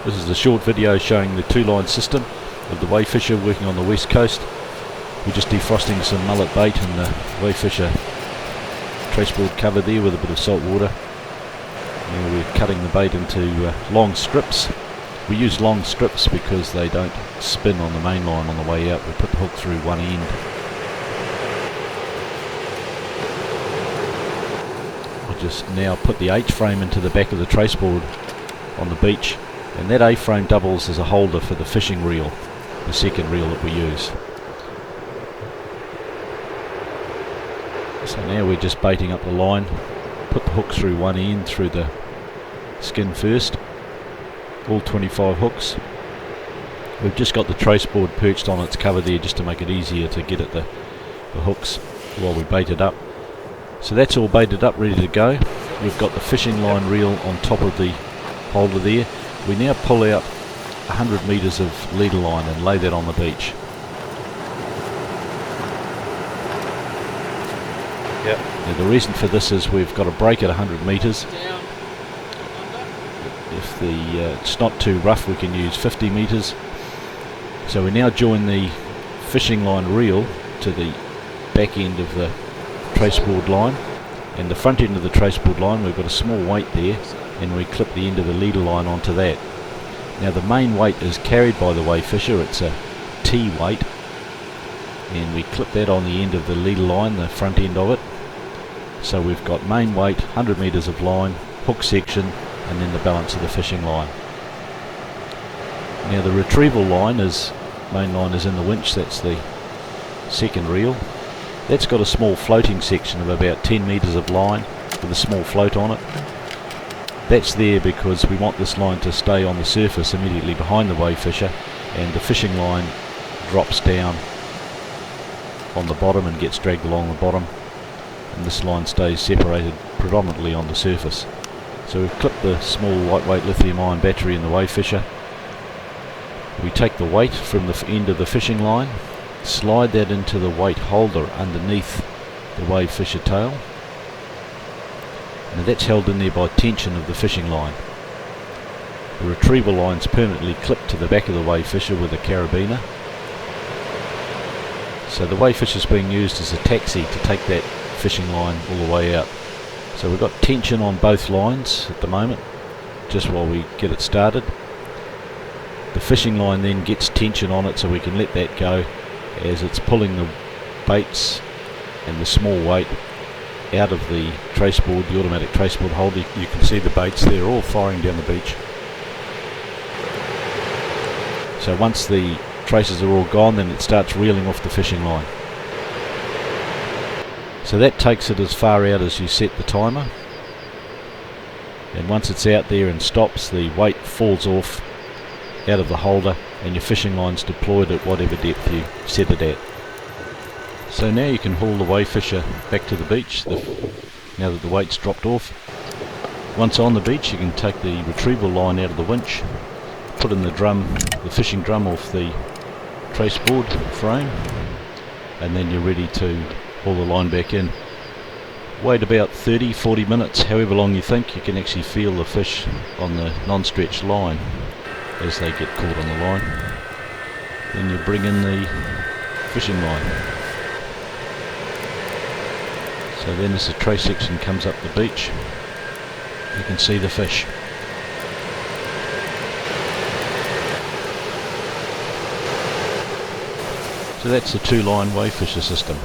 This is a short video showing the two-line system of the Wavefisher working on the west coast. We're just defrosting some mullet bait in the Wavefisher traceboard cover there with a bit of salt water. Now we're cutting the bait into long strips. We use long strips because they don't spin on the main line on the way out. We put the hook through one end. I just now put the H-frame into the back of the traceboard on the beach, and that A-frame doubles as a holder for the fishing reel, the second reel that we use. So now we're just baiting up the line, put the hook through one end through the skin first, all 25 hooks. We've just got the traceboard perched on its cover there just to make it easier to get at the hooks while we bait it up. So that's all baited up, ready to go. We've got the fishing line reel on top of the holder there. We now pull out 100 metres of leader line and lay that on the beach. Now the reason for this is we've got a break at 100 metres. If it's not too rough, we can use 50 metres. So we now join the fishing line reel to the back end of the traceboard line, and the front end of the traceboard line we've got a small weight there, and we clip the end of the leader line onto that. Now the main weight is carried by the Wavefisher, it's a T weight, and we clip that on the end of the leader line, the front end of it. So we've got main weight, 100 metres of line, hook section, and then the balance of the fishing line. Now the retrieval line is, main line is in the winch, that's the second reel. That's got a small floating section of about 10 metres of line with a small float on it. That's there because we want this line to stay on the surface immediately behind the Wavefisher, and the fishing line drops down on the bottom and gets dragged along the bottom, and this line stays separated predominantly on the surface. So we've clipped the small lightweight lithium ion battery in the Wavefisher. We take the weight from the end of the fishing line, slide that into the weight holder underneath the Wavefisher tail. Now that's held in there by tension of the fishing line. The retrieval line's permanently clipped to the back of the Wavefisher with a carabiner. So the Wavefisher's being used as a taxi to take that fishing line all the way out. So we've got tension on both lines at the moment, just while we get it started. The fishing line then gets tension on it, so we can let that go as it's pulling the baits and the small weight out of the traceboard, the automatic traceboard holder. You can see the baits there all firing down the beach. So once the traces are all gone, then it starts reeling off the fishing line. So that takes it as far out as you set the timer, and once it's out there and stops, the weight falls off out of the holder and your fishing line's deployed at whatever depth you set it at. So now you can haul the Wavefisher back to the beach now that the weight's dropped off. Once on the beach, you can take the retrieval line out of the winch, put in the drum, the fishing drum off the traceboard frame, and then you're ready to haul the line back in. Wait about 30-40 minutes, however long you think. You can actually feel the fish on the non-stretched line as they get caught on the line. Then you bring in the fishing line. So then as the trace section comes up the beach, you can see the fish. So that's the two-line Wavefisher system.